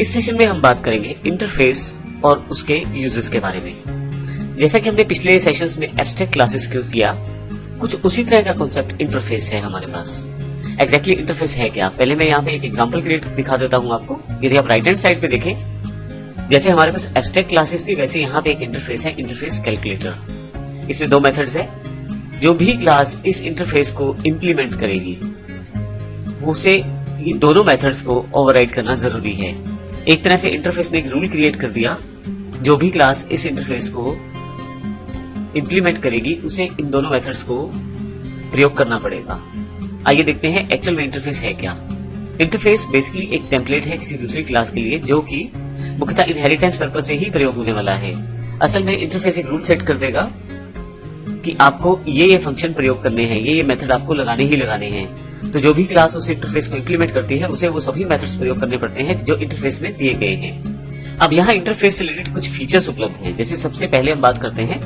इस सेशन में हम बात करेंगे इंटरफेस और उसके यूजेस के बारे में। जैसा कि हमने पिछले सेशंस में एब्स्ट्रैक्ट क्लासेस को किया, कुछ उसी तरह का कॉन्सेप्ट इंटरफेस है हमारे पास। एग्जैक्टली इंटरफेस है क्या, पहले मैं यहाँ पे एक एग्जांपल क्रिएट दिखा देता हूँ आपको। यदि आप राइट हैंड साइड पे देखें, जैसे हमारे पास एब्स्ट्रैक्ट क्लासेस थी, वैसे यहाँ पे एक इंटरफेस है, इंटरफेस कैलकुलेटर। इसमें दो मेथड्स है। जो भी क्लास इस इंटरफेस को इंप्लीमेंट करेगी, उसे ये दोनों मेथड्स को ओवरराइड करना जरूरी है। एक तरह से इंटरफेस ने एक रूल क्रिएट कर दिया, जो भी क्लास इस इंटरफेस को इंप्लीमेंट करेगी, उसे इन दोनों मेथड्स को प्रयोग करना पड़ेगा। आइए देखते हैं एक्चुअल में इंटरफेस है क्या। इंटरफेस बेसिकली एक टेम्पलेट है किसी दूसरी क्लास के लिए, जो कि मुख्यतः इनहेरिटेंस पर्पस से ही प्रयोग होने वाला है। असल में इंटरफेस एक रूल सेट कर देगा कि आपको ये फंक्शन प्रयोग करने हैं, ये मेथड आपको लगाने ही लगाने हैं। तो जो भी क्लास उस इंटरफेस को इंप्लीमेंट करती है, उसे वो सभी मेथड्स प्रयोग करने पड़ते हैं जो इंटरफेस में दिए गए हैं। अब यहाँ इंटरफेस से रिलेटेड कुछ फीचर्स उपलब्ध हैं। जैसे सबसे पहले हम बात करते हैं,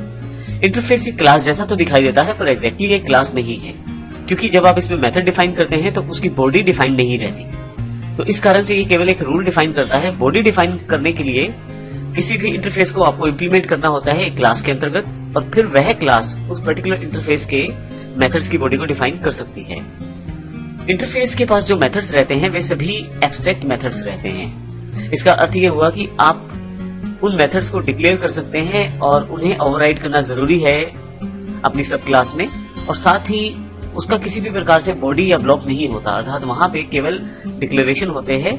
इंटरफेस एक क्लास जैसा तो दिखाई देता है, पर एग्जैक्टली ये क्लास नहीं है, क्योंकि जब आप इसमें मेथड डिफाइन करते हैं तो उसकी बॉडी डिफाइन नहीं रहती। तो इस कारण से ये केवल एक रूल डिफाइन करता है। बॉडी डिफाइन करने के लिए किसी भी इंटरफेस को आपको इंप्लीमेंट करना होता है एक क्लास के अंतर्गत, और फिर वह क्लास उस पर्टिकुलर इंटरफेस के मेथड्स की बॉडी को डिफाइन कर सकती है। इंटरफेस के पास जो मेथड्स रहते हैं, वे सभी एब्स्ट्रैक्ट मेथड्स रहते हैं। इसका अर्थ ये हुआ कि आप उन मेथड्स को डिक्लेयर कर सकते हैं और उन्हें ओवरराइड करना जरूरी है अपनी सब क्लास में, और साथ ही उसका किसी भी प्रकार से बॉडी या ब्लॉक नहीं होता, अर्थात वहां पे केवल डिक्लेरेशन होते हैं,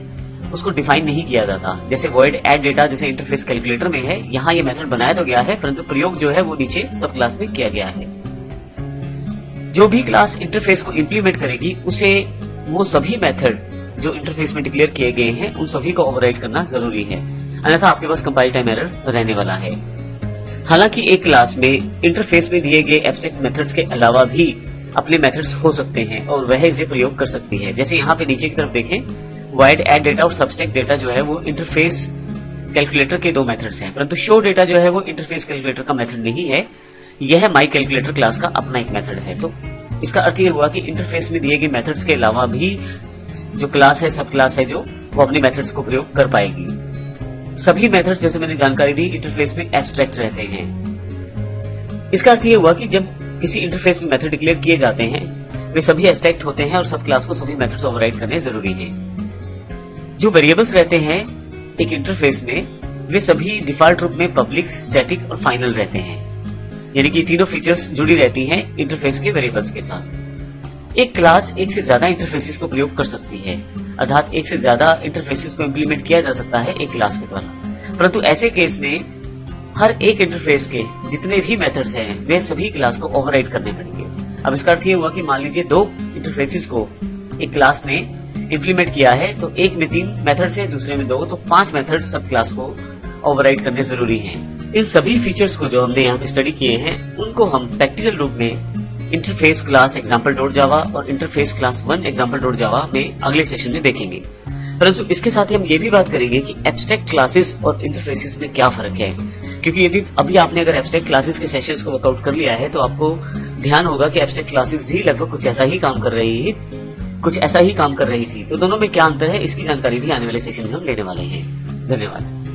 उसको डिफाइन नहीं किया जाता। जैसे वॉइड एड डेटा जैसे इंटरफेस कैलकुलेटर में है, यहाँ ये मेथड बनाया तो गया है, परंतु प्रयोग जो है वो नीचे सब क्लास में किया गया है। जो भी क्लास इंटरफेस को इंप्लीमेंट करेगी, उसे वो सभी मेथड जो इंटरफेस में डिक्लेयर किए गए हैं, उन सभी को ओवरराइड करना जरूरी है, अन्यथा आपके पास कंपाइल टाइम एरर रहने वाला है। हालांकि एक क्लास में इंटरफेस में दिए गए एब्स्ट्रैक्ट मेथड्स के अलावा भी अपने मेथड्स हो सकते हैं और वह इसे प्रयोग कर सकती है। जैसे यहाँ पे नीचे की तरफ देखें, वॉइड एड डेटा और सबस्ट्रैक्ट डेटा जो है वो इंटरफेस कैलकुलेटर के दो मेथड्स हैं, परंतु शो डेटा जो है वो इंटरफेस कैलकुलेटर का मेथड नहीं है, यह माई कैलकुलेटर क्लास का अपना एक मेथड है। तो इसका अर्थ यह हुआ कि इंटरफेस में दिए गए मेथड्स के अलावा भी जो क्लास है, सब क्लास है, जो वो अपने मेथड्स को प्रयोग कर पाएगी। सभी मेथड्स, जैसे मैंने जानकारी दी, इंटरफेस में एब्स्ट्रैक्ट रहते हैं। इसका अर्थ यह हुआ कि जब किसी इंटरफेस में मेथड डिक्लेयर किए जाते हैं, वे सभी एब्स्ट्रैक्ट होते हैं और सब क्लास को सभी मेथड्स ओवरराइड करने जरूरी है। जो वेरिएबल्स रहते हैं एक इंटरफेस में, वे सभी डिफॉल्ट रूप में पब्लिक, स्टैटिक और फाइनल रहते हैं, यानी कि तीनों फीचर्स जुड़ी रहती हैं इंटरफेस के वेरिएबल्स के साथ। एक क्लास एक से ज्यादा इंटरफेसेस को प्रयोग कर सकती है, अर्थात एक से ज्यादा इंटरफेसेस को इंप्लीमेंट किया जा सकता है एक क्लास के द्वारा, परंतु ऐसे केस में हर एक इंटरफेस के जितने भी मेथड्स हैं, वे सभी क्लास को ओवरराइड करने पड़ेंगे। अब इसका अर्थ ये हुआ कि मान लीजिए दो इंटरफेसेस को एक क्लास ने इंप्लीमेंट किया है, तो एक में 3 मेथड्स है, दूसरे में 2, तो 5 मेथड सब क्लास को ओवरराइड करने जरूरी हैं। इन सभी फीचर्स को जो हमने यहाँ पे स्टडी किए हैं, उनको हम प्रैक्टिकल रूप में इंटरफेस क्लास example.java और इंटरफेस क्लास 1 example.java में अगले सेशन में देखेंगे। परंतु इसके साथ ही हम ये भी बात करेंगे कि एब्स्ट्रैक्ट क्लासेस और इंटरफेसेस में क्या फर्क है, क्योंकि यदि अभी आपने अगर एब्स्ट्रैक्ट क्लासेस के सेशंस को वर्कआउट कर लिया है, तो आपको ध्यान होगा कि एब्स्ट्रैक्ट क्लासेस भी लगभग कुछ ऐसा ही काम कर रही थी। तो दोनों में क्या अंतर है, इसकी जानकारी भी आने वाले सेशन में हम लेने वाले हैं। धन्यवाद।